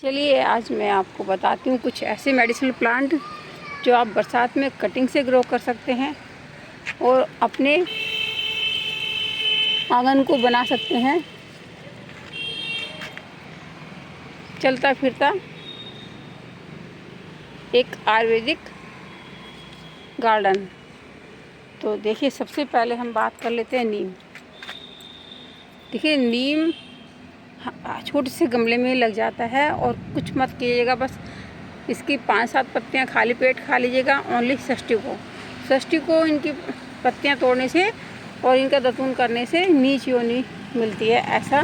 चलिए आज मैं आपको बताती हूँ कुछ ऐसे मेडिसिनल प्लांट जो आप बरसात में कटिंग से ग्रो कर सकते हैं और अपने आंगन को बना सकते हैं चलता फिरता एक आयुर्वेदिक गार्डन। तो देखिए, सबसे पहले हम बात कर लेते हैं नीम। देखिए, नीम छोटे से गमले में लग जाता है और कुछ मत कीजिएगा, बस इसकी 5-7 पत्तियां खाली पेट खा लीजिएगा। ओनली षष्ठी को इनकी पत्तियां तोड़ने से और इनका दतून करने से नीच योनि मिलती है, ऐसा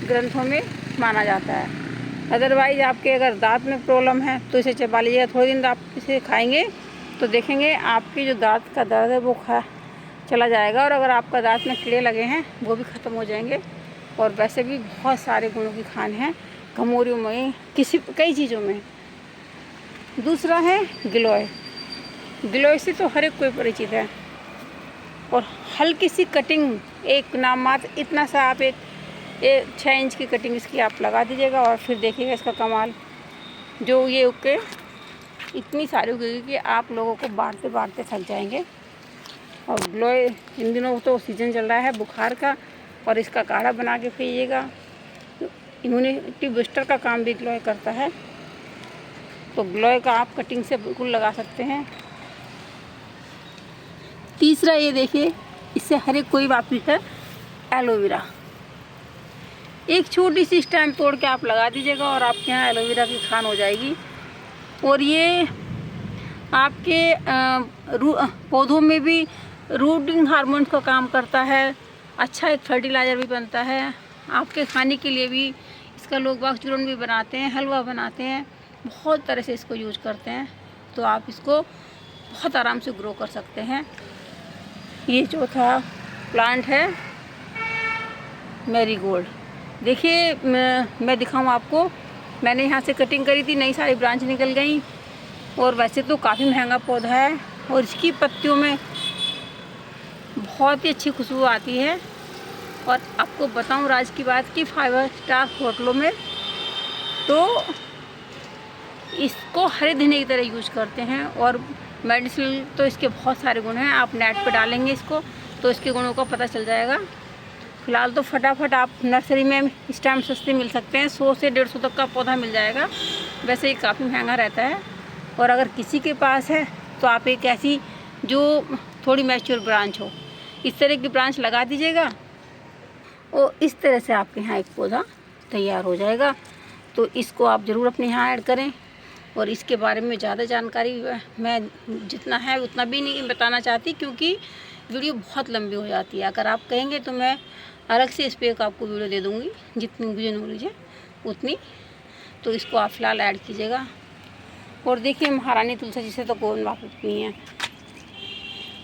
ग्रंथों में माना जाता है। अदरवाइज़ आपके अगर दांत में प्रॉब्लम है तो इसे चबा लीजिएगा। थोड़े दिन आप इसे खाएंगे तो देखेंगे आपकी जो दांत का दर्द है वो चला जाएगा, और अगर आपका दांत में कीड़े लगे हैं वो भी ख़त्म हो जाएंगे। और वैसे भी बहुत सारे गुणों की खान है घमौरियों में, कई चीज़ों में। दूसरा है गिलोय से तो हर एक कोई परिचित है। और हल्की सी कटिंग, एक नाम मात्र इतना सा, आप एक 6 इंच की कटिंग इसकी आप लगा दीजिएगा और फिर देखिएगा इसका कमाल। जो ये उगके इतनी सारी उगेगी कि आप लोगों को बांटते बांटते थक जाएंगे। और गिलोय इन दिनों तो सीज़न चल रहा है बुखार का, और इसका काढ़ा बना के पीजिएगा। इम्यूनिटी बूस्टर का काम भी गिलोय करता है। तो गिलोय का आप कटिंग से बिल्कुल लगा सकते हैं। तीसरा ये देखिए, इससे हर एक कोई वापिस है एलोवेरा। एक छोटी सी स्टेम तोड़ के आप लगा दीजिएगा और आपके यहाँ एलोवेरा की खान हो जाएगी। और ये आपके पौधों में भी रूटिंग हार्मोन का काम करता है। अच्छा एक फर्टिलाइज़र भी बनता है। आपके खाने के लिए भी इसका लोग बाग चूर्ण भी बनाते हैं, हलवा बनाते हैं, बहुत तरह से इसको यूज करते हैं। तो आप इसको बहुत आराम से ग्रो कर सकते हैं। ये चौथा प्लांट है मैरीगोल्ड। देखिए, मैं दिखाऊं आपको, मैंने यहाँ से कटिंग करी थी, नई सारी ब्रांच निकल गई। और वैसे तो काफ़ी महंगा पौधा है और इसकी पत्तियों में बहुत ही अच्छी खुशबू आती है। और आपको बताऊं राज की बात कि 5 स्टार होटलों में तो इसको हरे धनिया की तरह यूज करते हैं। और मेडिसिन तो इसके बहुत सारे गुण हैं। आप नेट पे डालेंगे इसको तो इसके गुणों का पता चल जाएगा। फ़िलहाल तो फटाफट आप नर्सरी में इस टाइम सस्ते मिल सकते हैं, 100 से 150 तक का पौधा मिल जाएगा। वैसे ये काफ़ी महंगा रहता है। और अगर किसी के पास है तो आप एक ऐसी जो थोड़ी मैच्योर ब्रांच हो, इस तरह की ब्रांच लगा दीजिएगा और इस तरह से आपके यहाँ एक पौधा तैयार हो जाएगा। तो इसको आप ज़रूर अपने यहाँ ऐड करें। और इसके बारे में ज़्यादा जानकारी मैं जितना है उतना भी नहीं बताना चाहती, क्योंकि वीडियो बहुत लंबी हो जाती है। अगर आप कहेंगे तो मैं अलग से इस पर आपको वीडियो दे दूँगी, जितनी मुझे नॉलेज है उतनी। तो इसको आप फिलहाल ऐड कीजिएगा। और देखिए, महारानी तुलसी जी से तो कौन वाकिफ नहीं है।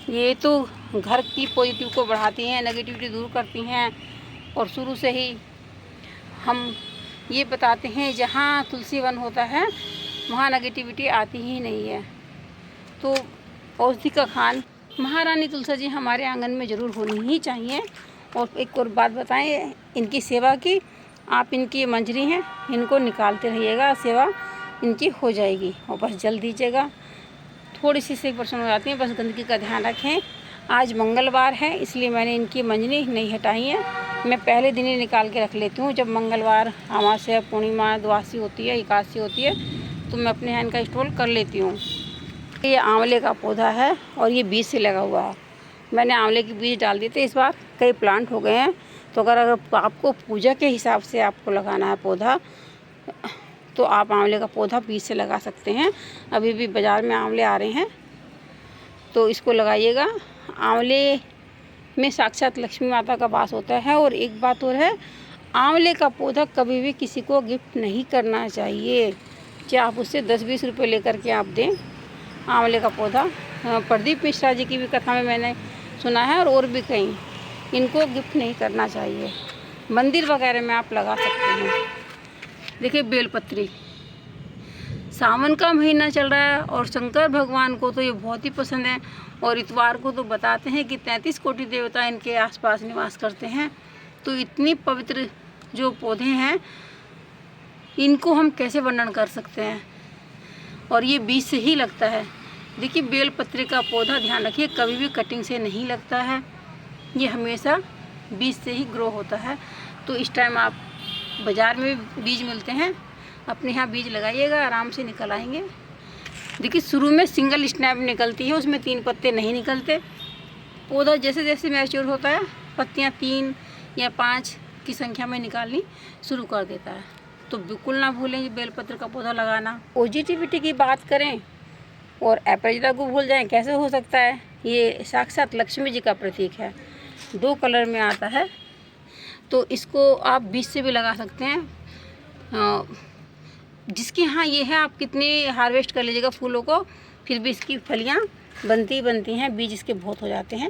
ये तो घर की पॉजिटिव को बढ़ाती हैं, नेगेटिविटी दूर करती हैं। और शुरू से ही हम ये बताते हैं, जहाँ तुलसी वन होता है वहाँ नेगेटिविटी आती ही नहीं है। तो औषधि का खान महारानी तुलसी जी हमारे आंगन में ज़रूर होनी ही चाहिए। और एक और बात बताएं, इनकी सेवा की, आप इनकी मंजरी हैं, इनको निकालते रहिएगा, सेवा इनकी हो जाएगी। और बस जल दीजिएगा, थोड़ी सी 1% हो जाती है, बस गंदगी का ध्यान रखें। आज मंगलवार है इसलिए मैंने इनकी मंजरी नहीं हटाई है। मैं पहले दिन ही निकाल के रख लेती हूँ। जब मंगलवार अमावस्या, पूर्णिमा, द्वादशी होती है, एकादशी होती है, तो मैं अपने यहाँ इनका स्टॉल कर लेती हूँ। ये आंवले का पौधा है और ये बीज से लगा हुआ है। मैंने आंवले के बीज डाल दिए थे, इस बार कई प्लांट हो गए हैं। तो अगर आपको पूजा के हिसाब से आपको लगाना है पौधा, तो आप आंवले का पौधा बीज से लगा सकते हैं। अभी भी बाज़ार में आंवले आ रहे हैं, तो इसको लगाइएगा। आंवले में साक्षात लक्ष्मी माता का वास होता है। और एक बात और है, आंवले का पौधा कभी भी किसी को गिफ्ट नहीं करना चाहिए। चाहे आप उससे 10-20 रुपये लेकर के आप दें। आंवले का पौधा प्रदीप मिश्रा जी की भी कथा में मैंने सुना है, और भी कहीं, इनको गिफ्ट नहीं करना चाहिए। मंदिर वगैरह में आप लगा सकते हैं। देखिए, बेलपत्री, सावन का महीना चल रहा है और शंकर भगवान को तो ये बहुत ही पसंद है। और इतवार को तो बताते हैं कि 33 कोटि देवता इनके आसपास निवास करते हैं। तो इतनी पवित्र जो पौधे हैं इनको हम कैसे वर्णन कर सकते हैं, और ये बीज से ही लगता है। देखिए बेलपत्र का पौधा, ध्यान रखिए, कभी भी कटिंग से नहीं लगता है, ये हमेशा बीज से ही ग्रो होता है। तो इस टाइम आप बाज़ार में बीज मिलते हैं, अपने यहाँ बीज लगाइएगा, आराम से निकल आएंगे। देखिए शुरू में सिंगल स्नैप निकलती है, उसमें 3 पत्ते नहीं निकलते। पौधा जैसे जैसे मैच्योर होता है, पत्तियाँ 3 या 5 की संख्या में निकालनी शुरू कर देता है। तो बिल्कुल ना भूलें ये बेलपत्र का पौधा लगाना। पॉजिटिविटी की बात करें और अपराजिता को भूल जाएं, कैसे हो सकता है? ये साक्षात लक्ष्मी जी का प्रतीक है, 2 कलर में आता है। तो इसको आप बीज से भी लगा सकते हैं। जिसके यहाँ ये है, आप कितने हार्वेस्ट कर लीजिएगा फूलों को, फिर भी इसकी फलियाँ बनती हैं, बीज इसके बहुत हो जाते हैं।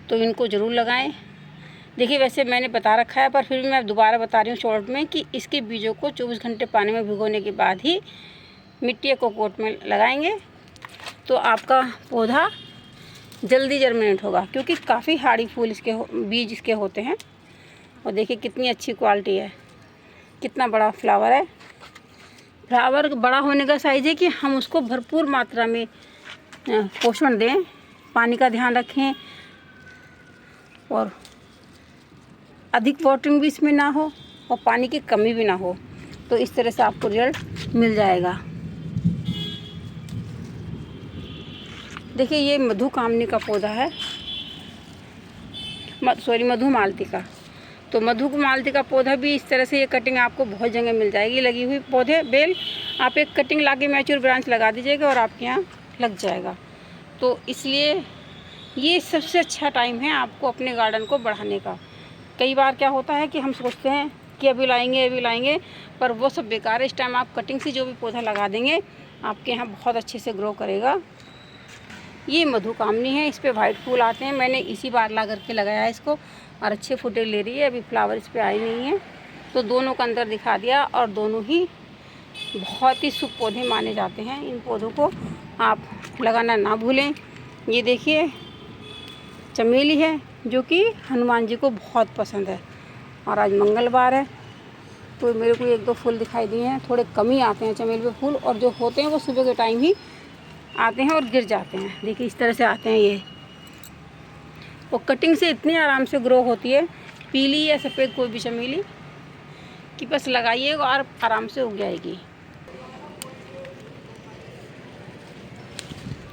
तो इनको ज़रूर लगाएं। देखिए वैसे मैंने बता रखा है, पर फिर भी मैं दोबारा बता रही हूँ शॉर्ट में कि इसके बीजों को 24 घंटे पानी में भिगोने के बाद ही मिट्टी या कोकोट में लगाएंगे, तो आपका पौधा जल्दी जर्मिनेट होगा, क्योंकि काफ़ी हार्डी फूल इसके बीज इसके होते हैं। और देखिए कितनी अच्छी क्वालिटी है, कितना बड़ा फ्लावर है। फ्लावर बड़ा होने का साइज़ है कि हम उसको भरपूर मात्रा में पोषण दें, पानी का ध्यान रखें, और अधिक वाटरिंग भी इसमें ना हो और पानी की कमी भी ना हो। तो इस तरह से आपको रिजल्ट मिल जाएगा। देखिए ये मधुकामनी का पौधा है, मधुमालती का। तो मधुमालती का पौधा भी इस तरह से, ये कटिंग आपको बहुत जगह मिल जाएगी लगी हुई। पौधे बेल आप एक कटिंग ला के मैच्योर ब्रांच लगा दीजिएगा और आपके यहाँ लग जाएगा। तो इसलिए ये सबसे अच्छा टाइम है आपको अपने गार्डन को बढ़ाने का। कई बार क्या होता है कि हम सोचते हैं कि अभी लाएंगे, पर वो सब बेकार है। इस टाइम आप कटिंग से जो भी पौधा लगा देंगे, आपके यहाँ बहुत अच्छे से ग्रो करेगा। ये मधुकामनी है, इस पर वाइट फूल आते हैं। मैंने इसी बार ला करके लगाया है इसको, और अच्छे फुटेज ले रही है। अभी फ्लावर इस पर आई नहीं है, तो दोनों का अंदर दिखा दिया, और दोनों ही बहुत ही शुभ पौधे माने जाते हैं। इन पौधों को आप लगाना ना भूलें। ये देखिए चमेली है, जो कि हनुमान जी को बहुत पसंद है, और आज मंगलवार है, तो मेरे को 1-2 फूल दिखाई दिए हैं। थोड़े कम ही आते हैं चमेली पे फूल, और जो होते हैं वो सुबह के टाइम ही आते हैं और गिर जाते हैं। देखिए इस तरह से आते हैं ये, और कटिंग से इतनी आराम से ग्रो होती है। पीली या सफ़ेद कोई भी चमेली कि बस लगाइएगा और आराम से उग जाएगी।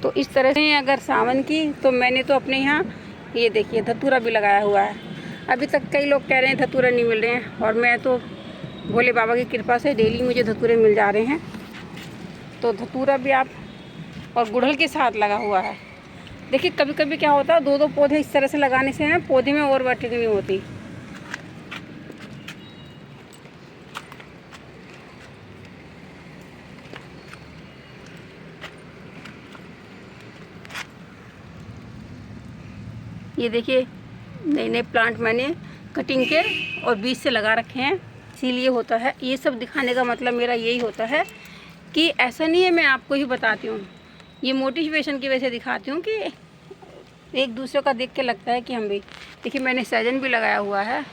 तो इस तरह से अगर सावन की, तो मैंने तो अपने यहाँ ये देखिए धतूरा भी लगाया हुआ है। अभी तक कई लोग कह रहे हैं धतूरा नहीं मिल रहे हैं, और मैं तो भोले बाबा की कृपा से डेली मुझे धतूरे मिल जा रहे हैं। तो धतूरा भी आप, और गुड़हल के साथ लगा हुआ है। देखिए कभी कभी क्या होता है, 2-2 पौधे इस तरह से लगाने से ना पौधे में और वर्टिंग नहीं होती। ये देखिए नए प्लांट मैंने कटिंग के और बीज से लगा रखे हैं, इसीलिए होता है। ये सब दिखाने का मतलब मेरा यही होता है कि ऐसा नहीं है मैं आपको ही बताती हूँ, ये मोटिवेशन की वजह से दिखाती हूँ कि एक दूसरे का देख के लगता है कि हम भी। देखिए मैंने सहजन भी लगाया हुआ है,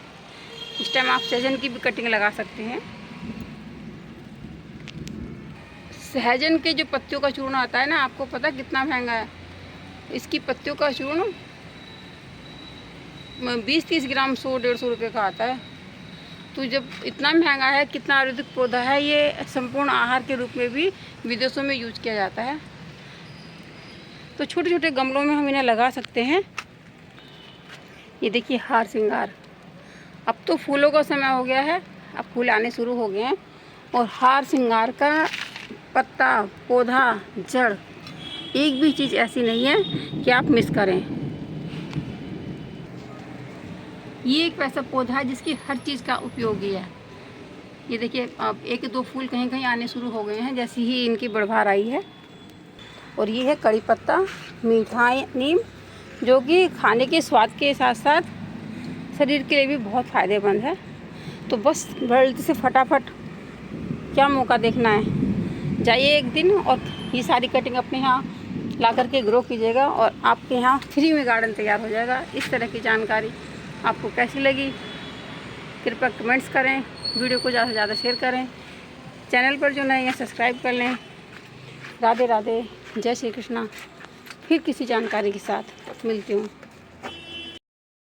इस टाइम आप सहजन की भी कटिंग लगा सकते हैं। सहजन के जो पत्तियों का चूर्ण आता है ना, आपको पता कितना महंगा है? इसकी पत्तियों का चूर्ण 20-30 ग्राम 100-150 रुपये का आता है। तो जब इतना महंगा है, कितना आयुर्वेदिक पौधा है, ये संपूर्ण आहार के रूप में भी विदेशों में यूज किया जाता है। तो छोटे छोटे गमलों में हम इन्हें लगा सकते हैं। ये देखिए हार श्रृंगार, अब तो फूलों का समय हो गया है, अब फूल आने शुरू हो गए हैं, और हार श्रृंगार का पत्ता, पौधा, जड़, एक भी चीज़ ऐसी नहीं है कि आप मिस करें। ये एक ऐसा पौधा है जिसकी हर चीज़ का उपयोगी है। ये देखिए अब 1-2 फूल कहीं कहीं आने शुरू हो गए हैं, जैसी ही इनकी बढ़वार आई है। और ये है कड़ी पत्ता, मीठा नीम, जो कि खाने के स्वाद के साथ साथ शरीर के लिए भी बहुत फ़ायदेमंद है। तो बस जल्दी से फटाफट क्या मौका देखना है, जाइए एक दिन और ये सारी कटिंग अपने यहाँ ला करके ग्रो कीजिएगा, और आपके यहाँ फ्री में गार्डन तैयार हो जाएगा। इस तरह की जानकारी आपको कैसी लगी, कृपया कमेंट्स करें। वीडियो को ज़्यादा से ज़्यादा शेयर करें। चैनल पर जो नए हैं सब्सक्राइब कर लें। राधे राधे, जय श्री कृष्णा। फिर किसी जानकारी के साथ मिलती हूँ।